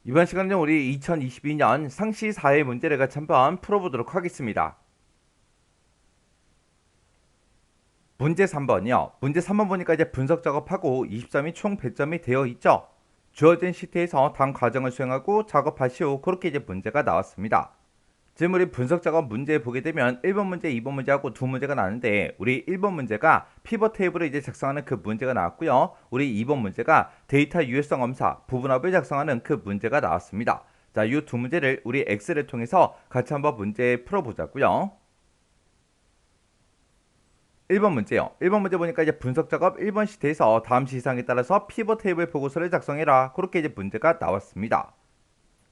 이번 시간에는 우리 2022년 상시 4회 문제를 같이 한번 풀어보도록 하겠습니다. 문제 3번이요. 문제 3번 보니까 이제 분석 작업하고 20점이 총 100점이 되어 있죠. 주어진 시트에서 다음 과정을 수행하고 작업하시오. 그렇게 이제 문제가 나왔습니다. 지금 우리 분석 작업 문제 보게 되면 1번 문제, 2번 문제하고 두 문제가 나는데 우리 1번 문제가 피벗 테이블을 이제 작성하는 그 문제가 나왔고요. 우리 2번 문제가 데이터 유효성 검사, 부분합을 작성하는 그 문제가 나왔습니다. 자, 이 두 문제를 우리 엑셀을 통해서 같이 한번 문제 풀어보자고요. 1번 문제요. 1번 문제 보니까 이제 분석 작업 1번 시트에서 다음 지시사항에 따라서 피벗 테이블 보고서를 작성해라. 그렇게 이제 문제가 나왔습니다.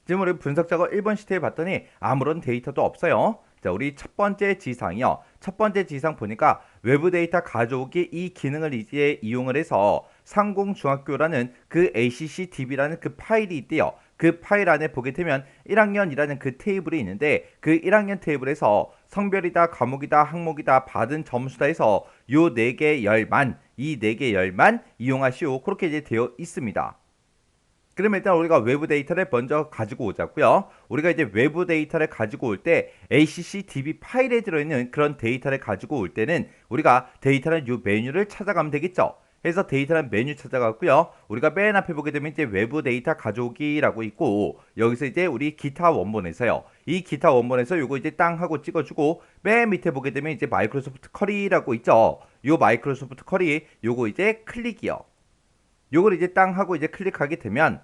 지금 우리 분석 작업 1번 시트에 봤더니 아무런 데이터도 없어요. 자, 우리 첫 번째 지상이요. 첫 번째 지상 보니까 외부 데이터 가져오기 이 기능을 이제 이용을 해서 상공중학교라는 그 ACCDB라는 그 파일이 있대요. 그 파일 안에 보게 되면 1학년이라는 그 테이블이 있는데 그 1학년 테이블에서 성별이다, 과목이다, 항목이다, 받은 점수다 해서 요 4개 열만, 이 4개 열만 이용하시오. 그렇게 이제 되어 있습니다. 그러면 일단 우리가 외부 데이터를 먼저 가지고 오자고요. 우리가 이제 외부 데이터를 가지고 올 때 ACCDB 파일에 들어있는 그런 데이터를 가지고 올 때는 우리가 데이터는 이 메뉴를 찾아가면 되겠죠. 그래서 데이터는 메뉴 찾아갔고요. 우리가 맨 앞에 보게 되면 이제 외부 데이터 가져오기라고 있고 여기서 이제 우리 기타 원본에서요. 이 기타 원본에서 요거 이제 땅 하고 찍어주고 맨 밑에 보게 되면 이제 마이크로소프트 커리라고 있죠. 요 마이크로소프트 커리 요거 이제 클릭이요. 요걸 이제 땅 하고 이제 클릭하게 되면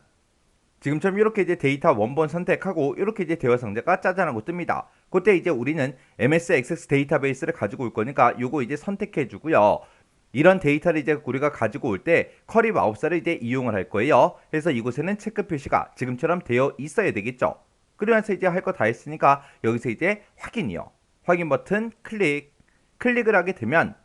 지금처럼 이렇게 이제 데이터 원본 선택하고 이렇게 이제 대화 상자가 짜잔하고 뜹니다. 그때 이제 우리는 MS 액세스 데이터베이스를 가지고 올 거니까 요거 이제 선택해 주고요. 이런 데이터를 이제 우리가 가지고 올 때 커리 마우스를 이제 이용을 할 거예요. 그래서 이곳에는 체크 표시가 지금처럼 되어 있어야 되겠죠. 그러면서 이제 할 거 다 했으니까 여기서 이제 확인이요. 확인 버튼 클릭을 하게 되면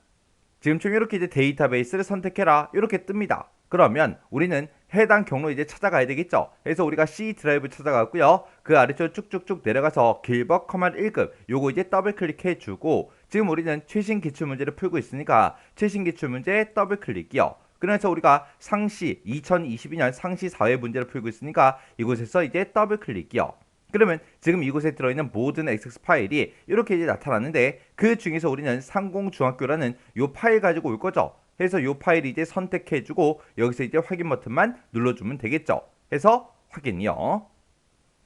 지금처럼 이렇게 이제 데이터베이스를 선택해라 이렇게 뜹니다. 그러면 우리는 해당 경로 이제 찾아가야 되겠죠. 그래서 우리가 C 드라이브 찾아갔고요. 그 아래쪽 쭉쭉쭉 내려가서 길버 커맨드 1급 요거 이제 더블 클릭해 주고 지금 우리는 최신 기출 문제를 풀고 있으니까 최신 기출 문제 더블 클릭이요. 그래서 우리가 상시 2022년 상시 4회 문제를 풀고 있으니까 이곳에서 이제 더블 클릭이요. 그러면 지금 이곳에 들어있는 모든 XS 파일이 이렇게 이제 나타났는데 그 중에서 우리는 상공중학교라는 요 파일 가지고 올 거죠. 그래서 요 파일 이제 선택해주고 여기서 이제 확인 버튼만 눌러주면 되겠죠. 해서 확인이요.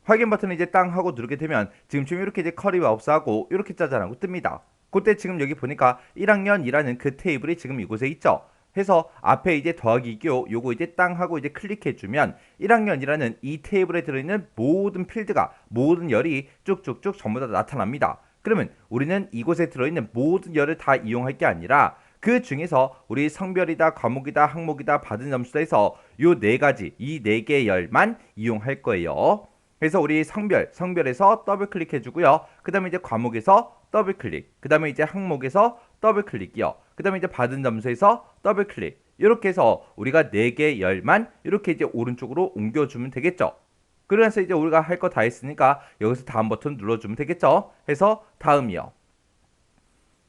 확인 버튼을 이제 땅 하고 누르게 되면 지금쯤 이렇게 이제 커리 마우스하고 이렇게 짜잔하고 뜹니다. 그때 지금 여기 보니까 1학년이라는 그 테이블이 지금 이곳에 있죠. 해서 앞에 이제 더하기 교 요거 이제 땅 하고 이제 클릭해 주면 1학년이라는 이 테이블에 들어있는 모든 필드가 모든 열이 쭉쭉쭉 전부 다 나타납니다. 그러면 우리는 이곳에 들어있는 모든 열을 다 이용할 게 아니라 그 중에서 우리 성별이다, 과목이다, 항목이다, 받은 점수다 해서 요 네 가지, 이 네 개 열만 이용할 거예요. 그래서 우리 성별에서 더블 클릭해 주고요. 그 다음에 이제 과목에서 더블 클릭, 그 다음에 이제 항목에서 더블 클릭이요. 그 다음에 이제 받은 점수에서 더블 클릭. 이렇게 해서 우리가 4개 열만 이렇게 이제 오른쪽으로 옮겨주면 되겠죠. 그래서 이제 우리가 할 거 다 했으니까 여기서 다음 버튼 눌러주면 되겠죠. 해서 다음이요.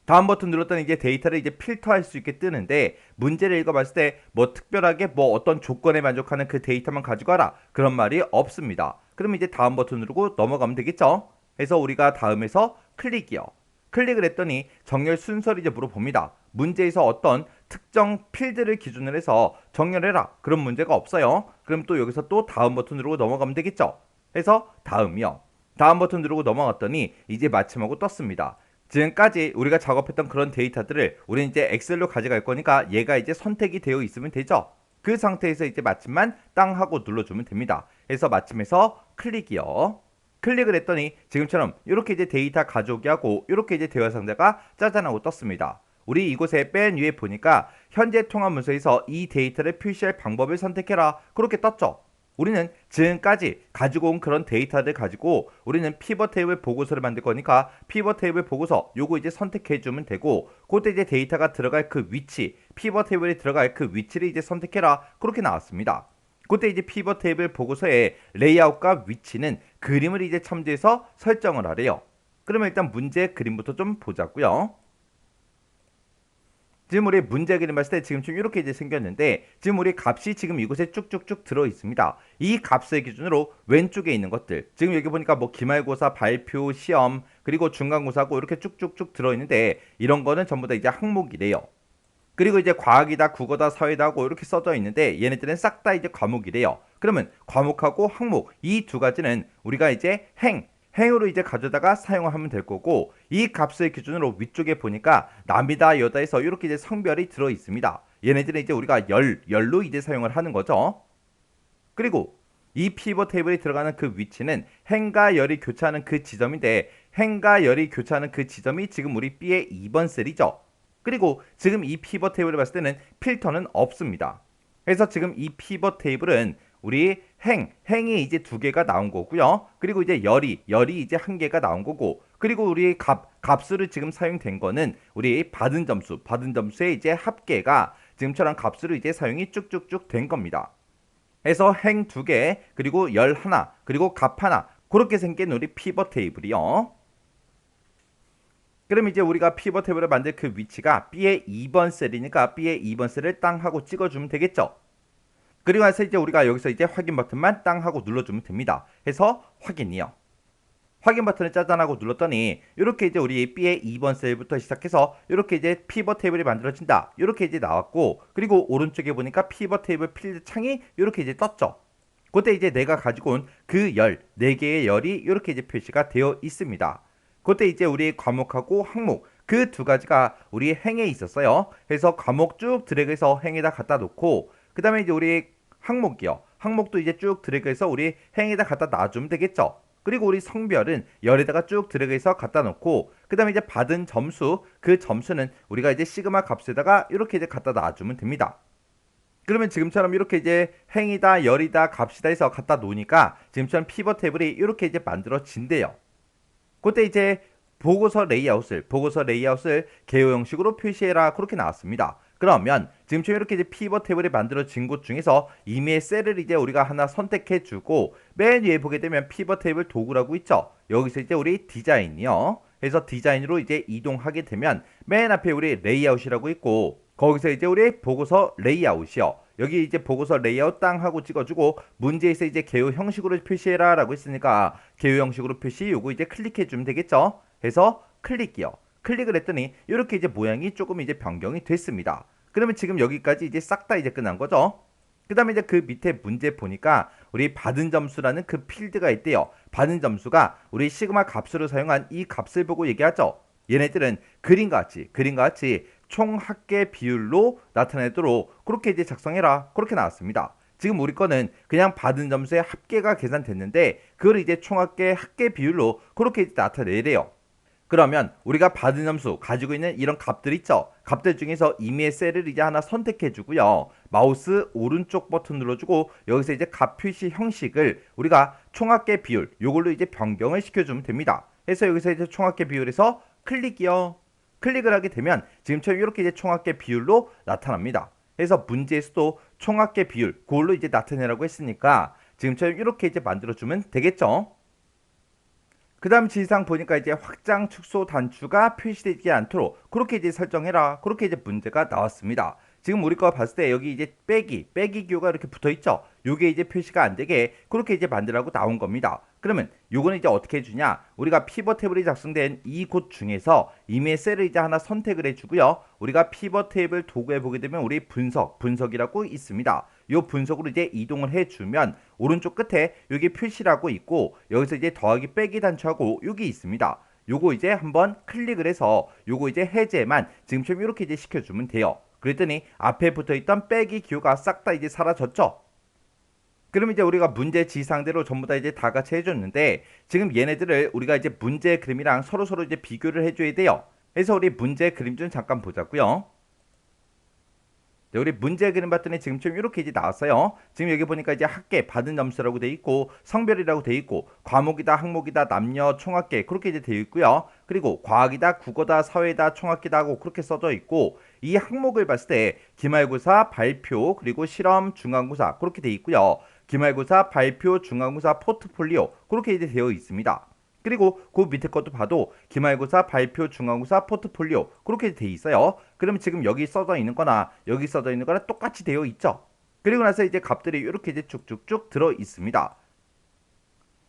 다음 버튼 눌렀더니 이제 데이터를 이제 필터할 수 있게 뜨는데 문제를 읽어봤을 때 뭐 특별하게 뭐 어떤 조건에 만족하는 그 데이터만 가지고 와라 그런 말이 없습니다. 그럼 이제 다음 버튼 누르고 넘어가면 되겠죠. 그래서 우리가 다음에서 클릭이요. 클릭을 했더니 정렬 순서를 이제 물어봅니다. 문제에서 어떤 특정 필드를 기준으로 해서 정렬해라 그런 문제가 없어요. 그럼 또 여기서 또 다음 버튼 누르고 넘어가면 되겠죠. 해서 다음이요. 다음 버튼 누르고 넘어갔더니 이제 마침하고 떴습니다. 지금까지 우리가 작업했던 그런 데이터들을 우리는 이제 엑셀로 가져갈 거니까 얘가 이제 선택이 되어 있으면 되죠. 그 상태에서 이제 마침만 땅 하고 눌러주면 됩니다. 그래서 마침에서 클릭이요. 클릭을 했더니 지금처럼 이렇게 이제 데이터 가져오기 하고 이렇게 이제 대화 상자가 짜잔하고 떴습니다. 우리 이곳에 맨 위에 보니까 현재 통화 문서에서 이 데이터를 표시할 방법을 선택해라 그렇게 떴죠. 우리는 지금까지 가지고 온 그런 데이터를 가지고 우리는 피벗 테이블 보고서를 만들 거니까 피벗 테이블 보고서 요거 이제 선택해 주면 되고 그때 이제 데이터가 들어갈 그 위치 피벗 테이블에 들어갈 그 위치를 이제 선택해라 그렇게 나왔습니다. 그때 이제 피벗 테이블 보고서의 레이아웃과 위치는 그림을 이제 첨지해서 설정을 하래요. 그러면 일단 문제 그림부터 좀 보자고요. 지금 우리 문제 그림 봤을 때 지금처럼 이렇게 이제 생겼는데 지금 우리 값이 지금 이곳에 쭉쭉쭉 들어 있습니다. 이 값을 기준으로 왼쪽에 있는 것들 지금 여기 보니까 뭐 기말고사, 발표, 시험 그리고 중간고사고 이렇게 쭉쭉쭉 들어 있는데 이런 거는 전부 다 이제 항목이래요. 그리고 이제 과학이다, 국어다, 사회다 하고 이렇게 써져 있는데 얘네들은 싹 다 이제 과목이래요. 그러면 과목하고 항목 이 두 가지는 우리가 이제 행으로 이제 가져다가 사용하면 될 거고 이 값을 기준으로 위쪽에 보니까 남이다, 여다에서 이렇게 이제 성별이 들어 있습니다. 얘네들은 이제 우리가 열로 이제 사용을 하는 거죠. 그리고 이 피벗 테이블에 들어가는 그 위치는 행과 열이 교차하는 그 지점인데 행과 열이 교차하는 그 지점이 지금 우리 B의 2번 셀이죠. 그리고 지금 이 피벗 테이블을 봤을 때는 필터는 없습니다. 그래서 지금 이 피벗 테이블은 우리 행이 이제 두 개가 나온 거고요. 그리고 이제 열이 이제 한 개가 나온 거고, 그리고 우리 값수로 지금 사용된 거는 우리 받은 점수의 이제 합계가 지금처럼 값수로 이제 사용이 쭉쭉쭉 된 겁니다. 해서 행 두 개, 그리고 열 하나, 그리고 값 하나, 그렇게 생긴 우리 피벗 테이블이요. 그럼 이제 우리가 피벗 테이블을 만들 그 위치가 B의 2번 셀이니까 B의 2번 셀을 땅 하고 찍어주면 되겠죠. 그리고 나서 이제 우리가 여기서 이제 확인 버튼만 땅 하고 눌러주면 됩니다. 해서 확인이요. 확인 버튼을 짜잔하고 눌렀더니 이렇게 이제 우리 B의 2번 셀부터 시작해서 이렇게 이제 피벗 테이블이 만들어진다. 이렇게 이제 나왔고, 그리고 오른쪽에 보니까 피벗 테이블 필드 창이 이렇게 이제 떴죠. 그때 이제 내가 가지고 온 그 열, 4개의 열이 이렇게 이제 표시가 되어 있습니다. 그때 이제 우리 과목하고 항목 그 두 가지가 우리 행에 있었어요. 그래서 과목 쭉 드래그해서 행에다 갖다 놓고, 그 다음에 이제 우리 항목이요. 항목도 이제 쭉 드래그해서 우리 행에다 갖다 놔주면 되겠죠. 그리고 우리 성별은 열에다가 쭉 드래그해서 갖다 놓고, 그 다음에 이제 받은 점수, 그 점수는 우리가 이제 시그마 값에다가 이렇게 이제 갖다 놔주면 됩니다. 그러면 지금처럼 이렇게 이제 행이다, 열이다, 값이다 해서 갖다 놓으니까 지금처럼 피벗 테이블이 이렇게 이제 만들어진대요. 그때 이제 보고서 레이아웃을 개요 형식으로 표시해라 그렇게 나왔습니다. 그러면 지금처럼 이렇게 이제 피벗 테이블이 만들어진 곳 중에서 이미의 셀을 이제 우리가 하나 선택해 주고 맨 위에 보게 되면 피벗 테이블 도구라고 있죠. 여기서 이제 우리 디자인이요. 그래서 디자인으로 이제 이동하게 되면 맨 앞에 우리 레이아웃이라고 있고, 거기서 이제 우리 보고서 레이아웃이요. 여기 이제 보고서 레이아웃 땅 하고 찍어주고 문제에서 이제 개요 형식으로 표시해라 라고 했으니까 개요 형식으로 표시 요거 이제 클릭해 주면 되겠죠. 해서 클릭이요. 클릭을 했더니 이렇게 이제 모양이 조금 이제 변경이 됐습니다. 그러면 지금 여기까지 이제 싹 다 이제 끝난 거죠. 그 다음에 이제 그 밑에 문제 보니까 우리 받은 점수라는 그 필드가 있대요. 받은 점수가 우리 시그마 값으로 사용한 이 값을 보고 얘기하죠. 얘네들은 그림과 같이 총 합계 비율로 나타내도록 그렇게 이제 작성해라 그렇게 나왔습니다. 지금 우리 거는 그냥 받은 점수의 합계가 계산됐는데 그걸 이제 총합계 비율로 그렇게 이제 나타내래요. 그러면 우리가 받은 점수 가지고 있는 이런 값들 있죠. 값들 중에서 임의의 셀을 이제 하나 선택해 주고요. 마우스 오른쪽 버튼 눌러주고 여기서 이제 값 표시 형식을 우리가 총합계 비율 요걸로 이제 변경을 시켜주면 됩니다. 그래서 여기서 이제 총합계 비율에서 클릭이요. 클릭을 하게 되면 지금처럼 이렇게 이제 총합계 비율로 나타납니다. 그래서 문제에서도 총합계 비율 그걸로 이제 나타내라고 했으니까 지금처럼 이렇게 이제 만들어주면 되겠죠. 그 다음 지시사항 보니까 이제 확장, 축소, 단추가 표시되지 않도록 그렇게 이제 설정해라. 그렇게 이제 문제가 나왔습니다. 지금 우리 거 봤을 때 여기 이제 빼기 기호가 이렇게 붙어 있죠. 요게 이제 표시가 안 되게 그렇게 이제 만들라고 나온 겁니다. 그러면 요거는 이제 어떻게 해주냐? 우리가 피벗 테이블이 작성된 이 곳 중에서 이미의 셀을 이제 하나 선택을 해주고요. 우리가 피벗 테이블 도구에 보게 되면 우리 분석이라고 있습니다. 요 분석으로 이제 이동을 해주면 오른쪽 끝에 여기 표시라고 있고 여기서 이제 더하기 빼기 단추하고 여기 있습니다. 요거 이제 한번 클릭을 해서 요거 이제 해제만 지금처럼 이렇게 이제 시켜주면 돼요. 그랬더니 앞에 붙어있던 빼기 기호가 싹 다 이제 사라졌죠. 그럼 이제 우리가 문제 지상대로 전부 다 이제 다 같이 해줬는데 지금 얘네들을 우리가 이제 문제 그림이랑 서로 이제 비교를 해줘야 돼요. 그래서 우리 문제 그림 좀 잠깐 보자고요. 네, 우리 문제 그림 봤더니 지금처럼 이렇게 이제 나왔어요. 지금 여기 보니까 이제 합계 받은 점수라고 돼 있고 성별이라고 돼 있고 과목이다, 항목이다, 남녀, 총합계 그렇게 이제 되어 있고요. 그리고 과학이다, 국어다, 사회다, 총합계다 하고 그렇게 써져 있고 이 항목을 봤을 때 기말고사, 발표, 그리고 실험, 중간고사 그렇게 돼 있고요. 기말고사, 발표, 중간고사, 포트폴리오 그렇게 이제 되어 있습니다. 그리고 그 밑에 것도 봐도 기말고사, 발표, 중간고사, 포트폴리오 그렇게 돼 있어요. 그러면 지금 여기 써져 있는 거나 여기 써져 있는 거랑 똑같이 되어 있죠. 그리고 나서 이제 값들이 이렇게 이제 쭉쭉쭉 들어 있습니다.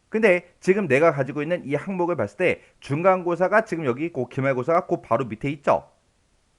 근데 지금 내가 가지고 있는 이 항목을 봤을 때 중간고사가 지금 여기 있고 기말고사가 그 바로 밑에 있죠.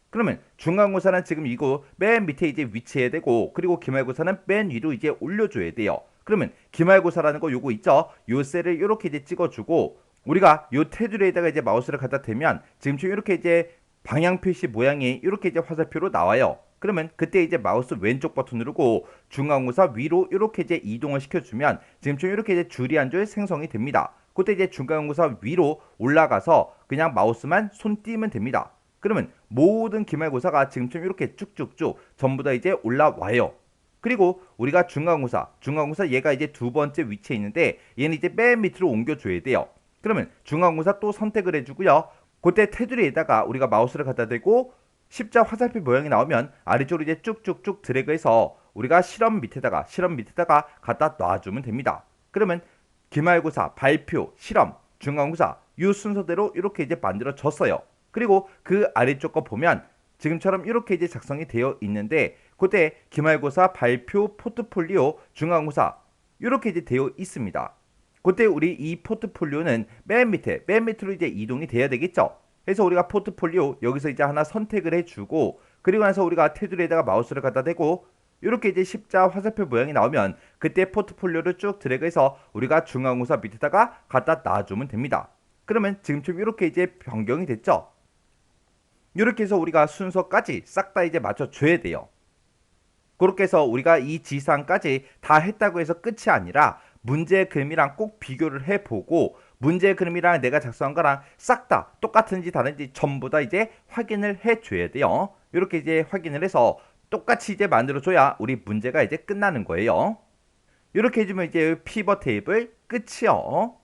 그러면 중간고사는 지금 이거 맨 밑에 이제 위치해야 되고, 그리고 기말고사는 맨 위로 이제 올려줘야 돼요. 그러면 기말고사라는 거 요거 있죠? 요 셀을 이렇게 이제 찍어주고, 우리가 요 테두리에다가 이제 마우스를 갖다 대면 지금처럼 이렇게 이제 방향 표시 모양이 이렇게 이제 화살표로 나와요. 그러면 그때 이제 마우스 왼쪽 버튼 누르고 중간고사 위로 이렇게 이제 이동을 시켜주면 지금처럼 이렇게 이제 줄이 한 줄 생성이 됩니다. 그때 이제 중간고사 위로 올라가서 그냥 마우스만 손 띄면 됩니다. 그러면 모든 기말고사가 지금처럼 이렇게 쭉쭉쭉 전부 다 이제 올라와요. 그리고 우리가 중간고사 얘가 이제 두 번째 위치에 있는데 얘는 이제 맨 밑으로 옮겨줘야 돼요. 그러면 중간고사 또 선택을 해주고요. 그때 테두리에다가 우리가 마우스를 갖다 대고 십자 화살표 모양이 나오면 아래쪽으로 이제 쭉쭉쭉 드래그해서 우리가 실험 밑에다가 갖다 놔주면 됩니다. 그러면 기말고사, 발표, 실험, 중간고사 이 순서대로 이렇게 이제 만들어졌어요. 그리고 그 아래쪽 거 보면 지금처럼 이렇게 이제 작성이 되어 있는데 그때 기말고사, 발표, 포트폴리오, 중간고사 이렇게 이제 되어 있습니다. 그때 우리 이 포트폴리오는 맨 밑으로 이제 이동이 돼야 되겠죠. 그래서 우리가 포트폴리오 여기서 이제 하나 선택을 해주고, 그리고 나서 우리가 테두리에다가 마우스를 갖다 대고 이렇게 이제 십자 화살표 모양이 나오면 그때 포트폴리오를 쭉 드래그해서 우리가 중간고사 밑에다가 갖다 놔주면 됩니다. 그러면 지금처럼 이렇게 이제 변경이 됐죠. 이렇게 해서 우리가 순서까지 싹 다 이제 맞춰줘야 돼요. 그렇게 해서 우리가 이 지상까지 다 했다고 해서 끝이 아니라 문제 그림이랑 꼭 비교를 해보고 문제 그림이랑 내가 작성한 거랑 싹 다 똑같은지 다른지 전부 다 이제 확인을 해줘야 돼요. 이렇게 이제 확인을 해서 똑같이 이제 만들어줘야 우리 문제가 이제 끝나는 거예요. 이렇게 해주면 이제 피벗 테이블 끝이요.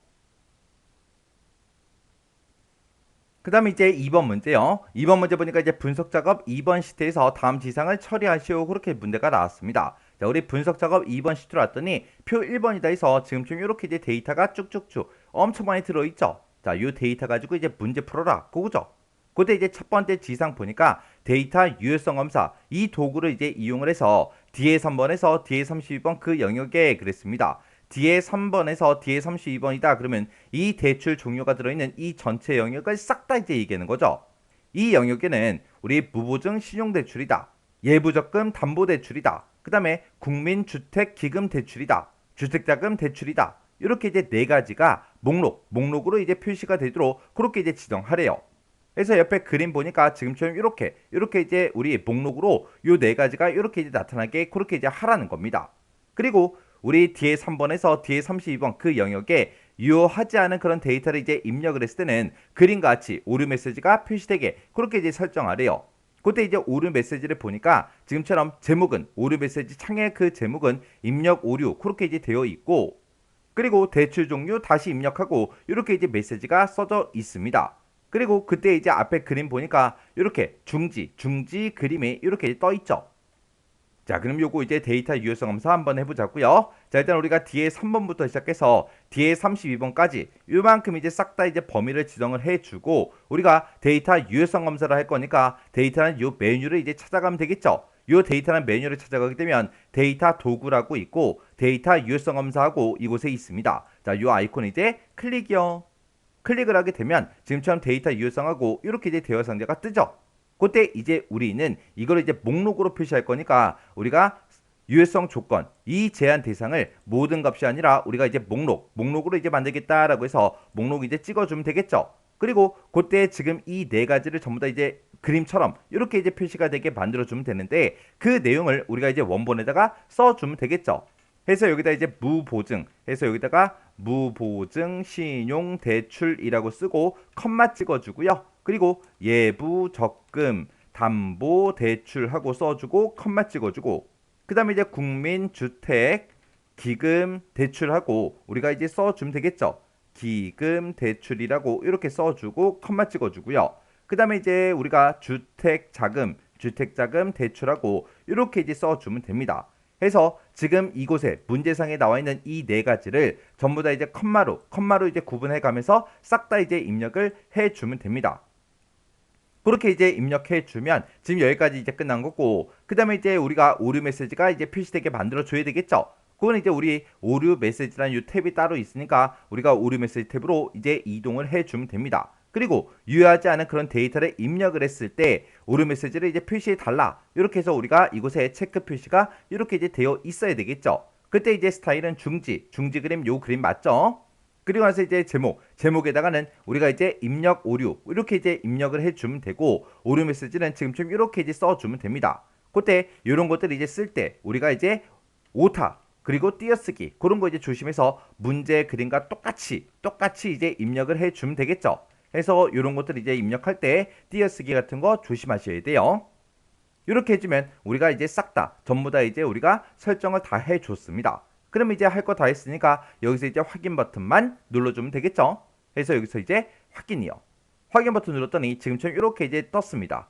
그 다음에 이제 2번 문제요. 2번 문제 보니까 이제 분석 작업 2번 시트에서 다음 지상을 처리하시오. 그렇게 문제가 나왔습니다. 자, 우리 분석 작업 2번 시트로 왔더니 표 1번이다 해서 지금쯤 이렇게 이제 데이터가 쭉쭉쭉 엄청 많이 들어있죠. 자, 이 데이터 가지고 이제 문제 풀어라. 그거죠. 그때 이제 첫 번째 지상 보니까 데이터 유효성 검사 이 도구를 이제 이용을 해서 뒤에 3번에서 뒤에 32번 그 영역에 그랬습니다. 뒤에 3번에서 뒤에 32번이다. 그러면 이 대출 종류가 들어있는 이 전체 영역을 싹 다 이제 얘기하는 거죠. 이 영역에는 우리 무보증 신용대출이다. 예부적금 담보대출이다. 그 다음에 국민주택기금대출이다. 주택자금 대출이다. 이렇게 이제 네 가지가 목록으로 이제 표시가 되도록 그렇게 이제 지정하래요. 그래서 옆에 그림 보니까 지금처럼 이렇게 이제 우리 목록으로 요 네 가지가 이렇게 이제 나타나게 그렇게 이제 하라는 겁니다. 그리고 우리 뒤에 3번에서 뒤에 32번 그 영역에 유효하지 않은 그런 데이터를 이제 입력을 했을 때는 그림과 같이 오류 메시지가 표시되게 그렇게 이제 설정하래요. 그때 이제 오류 메시지를 보니까 지금처럼 제목은 오류 메시지 창의 그 제목은 입력 오류 그렇게 이제 되어 있고, 그리고 대출 종류 다시 입력하고 이렇게 이제 메시지가 써져 있습니다. 그리고 그때 이제 앞에 그림 보니까 이렇게 중지 그림이 이렇게 떠 있죠. 자, 그럼 요거 이제 데이터 유효성 검사 한번 해보자고요. 자, 일단 우리가 뒤에 3번부터 시작해서 뒤에 32번까지 요만큼 이제 싹 다 이제 범위를 지정을 해주고, 우리가 데이터 유효성 검사를 할 거니까 데이터는 요 메뉴를 이제 찾아가면 되겠죠. 요 데이터는 메뉴를 찾아가게 되면 데이터 도구라고 있고 데이터 유효성 검사하고 이곳에 있습니다. 자, 요 아이콘 이제 클릭이요. 클릭을 하게 되면 지금처럼 데이터 유효성하고 이렇게 이제 대화 상자가 뜨죠. 그때 이제 우리는 이걸 이제 목록으로 표시할 거니까 우리가 유효성 조건 이 제한 대상을 모든 값이 아니라 우리가 이제 목록으로 이제 만들겠다라고 해서 목록 이제 찍어주면 되겠죠. 그리고 그때 지금 이 네 가지를 전부 다 이제 그림처럼 이렇게 이제 표시가 되게 만들어주면 되는데 그 내용을 우리가 이제 원본에다가 써주면 되겠죠. 해서 여기다 이제 무보증 해서 여기다가 무보증 신용 대출이라고 쓰고 컴마 찍어주고요. 그리고 예부 적금 담보 대출하고 써주고 컴마 찍어주고, 그 다음에 이제 국민주택 기금 대출하고 우리가 이제 써주면 되겠죠. 기금 대출이라고 이렇게 써주고 컴마 찍어주고요. 그 다음에 이제 우리가 주택자금 대출하고 이렇게 이제 써주면 됩니다. 해서 지금 이곳에 문제상에 나와 있는 이 네 가지를 전부 다 이제 컴마로 이제 구분해 가면서 싹 다 이제 입력을 해 주면 됩니다. 그렇게 이제 입력해 주면 지금 여기까지 이제 끝난 거고, 그 다음에 이제 우리가 오류 메시지가 이제 표시되게 만들어 줘야 되겠죠. 그건 이제 우리 오류 메시지라는 이 탭이 따로 있으니까 우리가 오류 메시지 탭으로 이제 이동을 해 주면 됩니다. 그리고 유효하지 않은 그런 데이터를 입력을 했을 때 오류 메시지를 이제 표시해 달라, 이렇게 해서 우리가 이곳에 체크 표시가 이렇게 이제 되어 있어야 되겠죠. 그때 이제 스타일은 중지 그림, 요 그림 맞죠? 그리고 나서 이제 제목에다가는 우리가 이제 입력 오류 이렇게 이제 입력을 해주면 되고, 오류 메시지는 지금처럼 이렇게 이제 써주면 됩니다. 그때 이런 것들 이제 쓸 때 우리가 이제 오타 그리고 띄어쓰기 그런 거 이제 조심해서 문제 그림과 똑같이 이제 입력을 해주면 되겠죠. 해서 이런 것들 이제 입력할 때 띄어쓰기 같은 거 조심하셔야 돼요. 이렇게 해주면 우리가 이제 싹 다 전부 다 이제 우리가 설정을 다 해줬습니다. 그럼 이제 할 거 다 했으니까 여기서 이제 확인 버튼만 눌러주면 되겠죠. 그래서 여기서 이제 확인이요. 확인 버튼 눌렀더니 지금처럼 이렇게 이제 떴습니다.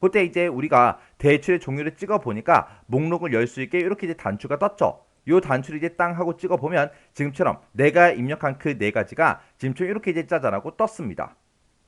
그때 이제 우리가 대출의 종류를 찍어 보니까 목록을 열 수 있게 이렇게 이제 단추가 떴죠. 요 단추를 이제 땅 하고 찍어 보면 지금처럼 내가 입력한 그 네 가지가 지금처럼 이렇게 이제 짜잔하고 떴습니다.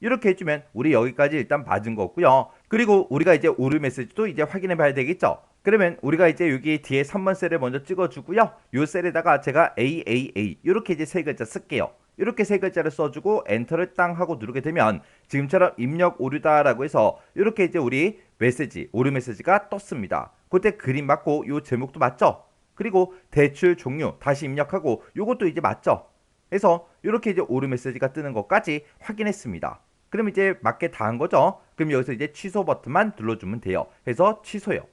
이렇게 해주면 우리 여기까지 일단 맞은 거고요. 그리고 우리가 이제 오류 메시지도 이제 확인해 봐야 되겠죠. 그러면 우리가 이제 여기 뒤에 3번 셀을 먼저 찍어주고요. 요 셀에다가 제가 AAA 이렇게 이제 세 글자 쓸게요. 이렇게 세 글자를 써주고 엔터를 땅 하고 누르게 되면 지금처럼 입력 오류다라고 해서 이렇게 이제 우리 메시지, 오류 메시지가 떴습니다. 그때 그림 맞고 요 제목도 맞죠? 그리고 대출 종류 다시 입력하고 요것도 이제 맞죠? 해서 이렇게 이제 오류 메시지가 뜨는 것까지 확인했습니다. 그럼 이제 맞게 다 한 거죠? 그럼 여기서 이제 취소 버튼만 눌러주면 돼요. 해서 취소요.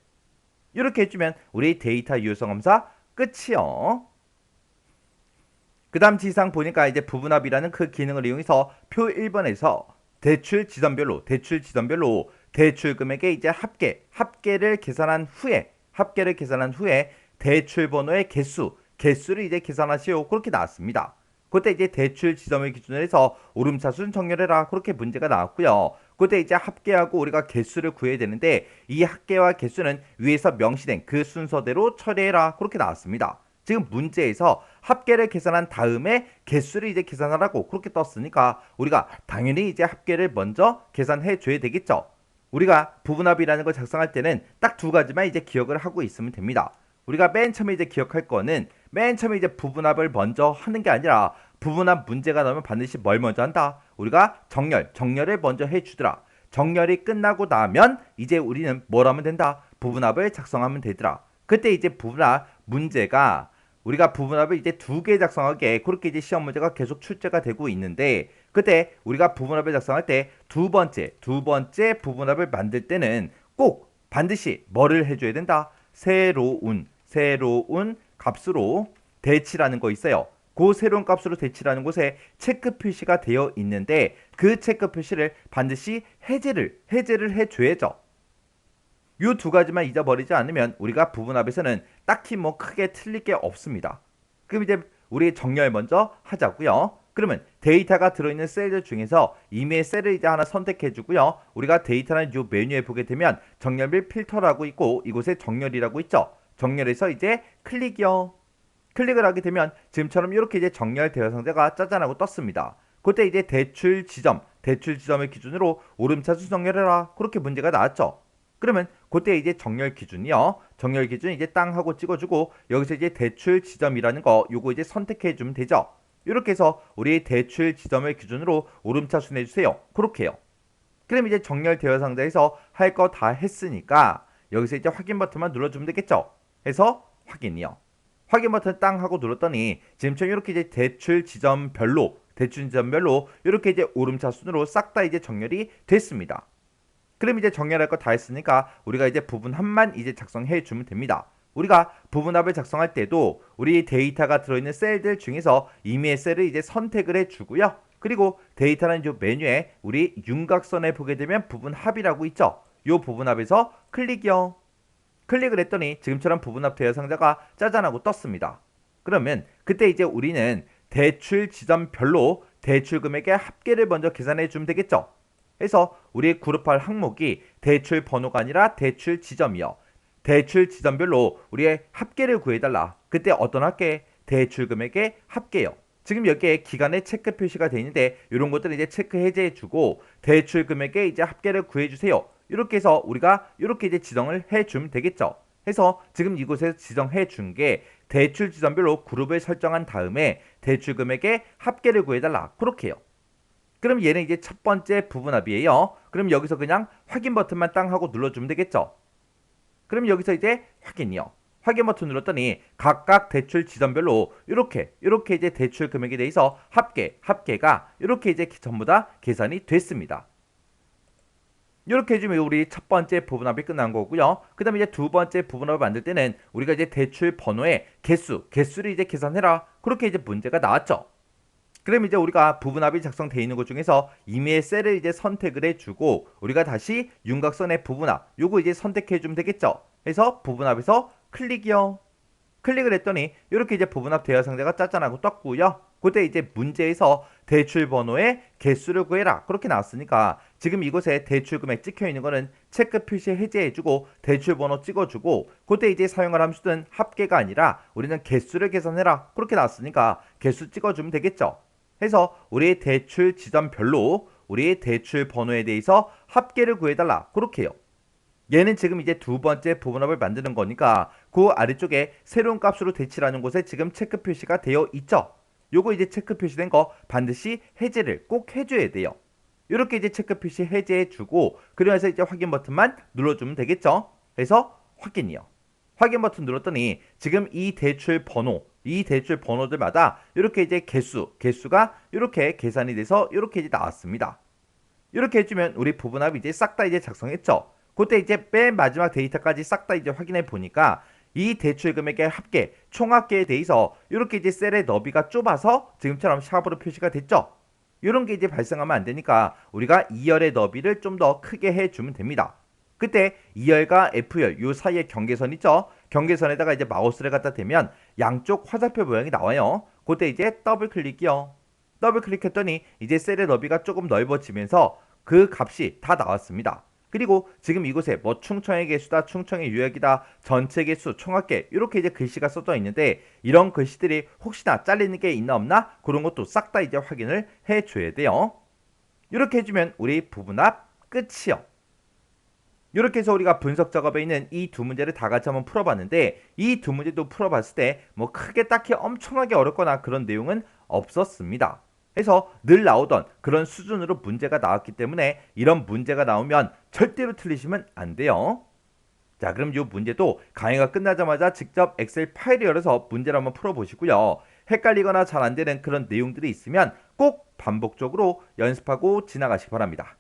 이렇게 해주면 우리 데이터 유효성 검사 끝이요. 그 다음 지상 보니까 이제 부분합이라는 그 기능을 이용해서 표 1번에서 대출 지점별로 대출 금액의 이제 합계를 계산한 후에 대출 번호의 개수를 이제 계산하시오, 그렇게 나왔습니다. 그때 이제 대출 지점을 기준으로 해서 오름차순 정렬해라, 그렇게 문제가 나왔고요. 그때 이제 합계하고 우리가 개수를 구해야 되는데 이 합계와 개수는 위에서 명시된 그 순서대로 처리해라, 그렇게 나왔습니다. 지금 문제에서 합계를 계산한 다음에 개수를 이제 계산하라고 그렇게 떴으니까 우리가 당연히 이제 합계를 먼저 계산해 줘야 되겠죠. 우리가 부분합이라는 걸 작성할 때는 딱 두 가지만 이제 기억을 하고 있으면 됩니다. 우리가 맨 처음에 이제 기억할 거는 맨 처음에 이제 부분합을 먼저 하는 게 아니라 부분합 문제가 나오면 반드시 뭘 먼저 한다? 우리가 정렬을 먼저 해주더라. 정렬이 끝나고 나면 이제 우리는 뭘 하면 된다? 부분합을 작성하면 되더라. 그때 이제 부분합 문제가 우리가 부분합을 이제 두 개 작성하게 그렇게 이제 시험 문제가 계속 출제가 되고 있는데, 그때 우리가 부분합을 작성할 때 두 번째 부분합을 만들 때는 꼭 반드시 뭐를 해줘야 된다? 새로운 값으로 대치라는 거 있어요. 그 새로운 값으로 대치라는 곳에 체크 표시가 되어 있는데 그 체크 표시를 반드시 해제를 해줘야죠. 이 두 가지만 잊어버리지 않으면 우리가 부분합에서는 딱히 뭐 크게 틀릴 게 없습니다. 그럼 이제 우리 정렬 먼저 하자고요. 그러면 데이터가 들어있는 셀들 중에서 이메일 셀을 이제 하나 선택해 주고요. 우리가 데이터라는 이 메뉴에 보게 되면 정렬 및 필터라고 있고 이곳에 정렬이라고 있죠. 정렬해서 이제 클릭이요. 클릭을 하게 되면 지금처럼 이렇게 이제 정렬 대상자가 짜잔하고 떴습니다. 그때 이제 대출 지점을 기준으로 오름차순 정렬해라, 그렇게 문제가 나왔죠. 그러면 그때 이제 정렬 기준이요. 정렬 기준 이제 땅 하고 찍어주고 여기서 이제 대출 지점이라는 거 요거 이제 선택해 주면 되죠. 이렇게 해서 우리 대출 지점을 기준으로 오름차순 해주세요. 그렇게요. 그럼 이제 정렬 대여 상자에서 할 거 다 했으니까 여기서 이제 확인 버튼만 눌러주면 되겠죠. 해서 확인이요. 확인 버튼 땅 하고 눌렀더니 지금처럼 이렇게 이제 대출 지점별로 이렇게 이제 오름차순으로 싹 다 이제 정렬이 됐습니다. 그럼 이제 정렬할 거 다 했으니까 우리가 이제 부분합만 이제 작성해 주면 됩니다. 우리가 부분합을 작성할 때도 우리 데이터가 들어있는 셀들 중에서 이메일 셀을 이제 선택을 해 주고요. 그리고 데이터라는 이 메뉴에 우리 윤곽선에 보게 되면 부분합이라고 있죠. 이 부분합에서 클릭이요. 클릭을 했더니 지금처럼 부분합 대여 상자가 짜잔하고 떴습니다. 그러면 그때 이제 우리는 대출 지점별로 대출 금액의 합계를 먼저 계산해 주면 되겠죠. 그래서 우리 그룹할 항목이 대출 번호가 아니라 대출 지점이요. 대출 지점별로 우리의 합계를 구해달라. 그때 어떤 합계? 대출 금액의 합계요. 지금 여기에 기간의 체크 표시가 되어 있는데 이런 것들을 이제 체크 해제해주고 대출 금액의 이제 합계를 구해주세요. 이렇게 해서 우리가 이렇게 이제 지정을 해주면 되겠죠. 해서 지금 이곳에서 지정해 준 게 대출 지점별로 그룹을 설정한 다음에 대출 금액의 합계를 구해달라. 그렇게 해요. 그럼 얘는 이제 첫 번째 부분합이에요. 그럼 여기서 그냥 확인 버튼만 땅 하고 눌러주면 되겠죠. 그럼 여기서 이제 확인이요. 확인 버튼 눌렀더니 각각 대출 지점별로 이렇게 이제 대출 금액에 대해서 합계가 이렇게 이제 전부 다 계산이 됐습니다. 이렇게 해주면 우리 첫 번째 부분합이 끝난 거고요. 그 다음에 이제 두 번째 부분합을 만들 때는 우리가 이제 대출 번호의 개수를 이제 계산해라. 그렇게 이제 문제가 나왔죠. 그럼 이제 우리가 부분합이 작성되어 있는 것 중에서 임의의 셀을 이제 선택을 해주고 우리가 다시 윤곽선의 부분합 요거 이제 선택해주면 되겠죠. 그래서 부분합에서 클릭이요. 클릭을 했더니 이렇게 이제 부분합 대여 상자가 짜잔하고 떴고요. 그때 이제 문제에서 대출 번호의 개수를 구해라 그렇게 나왔으니까 지금 이곳에 대출 금액 찍혀 있는 거는 체크 표시 해제해주고 대출 번호 찍어주고 그때 이제 사용할 함수는 합계가 아니라 우리는 개수를 계산해라 그렇게 나왔으니까 개수 찍어주면 되겠죠. 해서 우리의 대출 지점별로 우리의 대출 번호에 대해서 합계를 구해달라 그렇게 해요. 얘는 지금 이제 두 번째 부분합을 만드는 거니까 그 아래쪽에 새로운 값으로 대치라는 곳에 지금 체크 표시가 되어 있죠. 요거 이제 체크 표시된 거 반드시 해제를 꼭 해줘야 돼요. 이렇게 이제 체크 표시 해제해주고 그래서 이제 확인 버튼만 눌러주면 되겠죠. 그래서 확인이요. 확인 버튼 눌렀더니 지금 이 대출 번호들마다 이렇게 이제 개수가 이렇게 계산이 돼서 이렇게 이제 나왔습니다. 이렇게 해주면 우리 부분합이 이제 싹 다 이제 작성했죠. 그때 이제 맨 마지막 데이터까지 싹 다 이제 확인해 보니까 이 대출 금액의 합계, 총합계에 대해서 이렇게 이제 셀의 너비가 좁아서 지금처럼 샵으로 표시가 됐죠. 이런 게 이제 발생하면 안 되니까 우리가 2열의 너비를 좀 더 크게 해주면 됩니다. 그때 2열과 F열 요 사이에 경계선 있죠. 경계선에다가 이제 마우스를 갖다 대면 양쪽 화살표 모양이 나와요. 그때 이제 더블 클릭이요. 더블 클릭했더니 이제 셀의 너비가 조금 넓어지면서 그 값이 다 나왔습니다. 그리고 지금 이곳에 뭐 충청의 개수다, 충청의 유역이다, 전체 개수, 총합계 이렇게 이제 글씨가 써져 있는데 이런 글씨들이 혹시나 잘리는 게 있나 없나 그런 것도 싹 다 이제 확인을 해줘야 돼요. 이렇게 해주면 우리 부분합 끝이요. 이렇게 해서 우리가 분석 작업에 있는 이 두 문제를 다 같이 한번 풀어봤는데 이 두 문제도 풀어봤을 때 뭐 크게 딱히 엄청나게 어렵거나 그런 내용은 없었습니다. 해서 늘 나오던 그런 수준으로 문제가 나왔기 때문에 이런 문제가 나오면 절대로 틀리시면 안 돼요. 자, 그럼 이 문제도 강의가 끝나자마자 직접 엑셀 파일을 열어서 문제를 한번 풀어보시고요. 헷갈리거나 잘 안 되는 그런 내용들이 있으면 꼭 반복적으로 연습하고 지나가시기 바랍니다.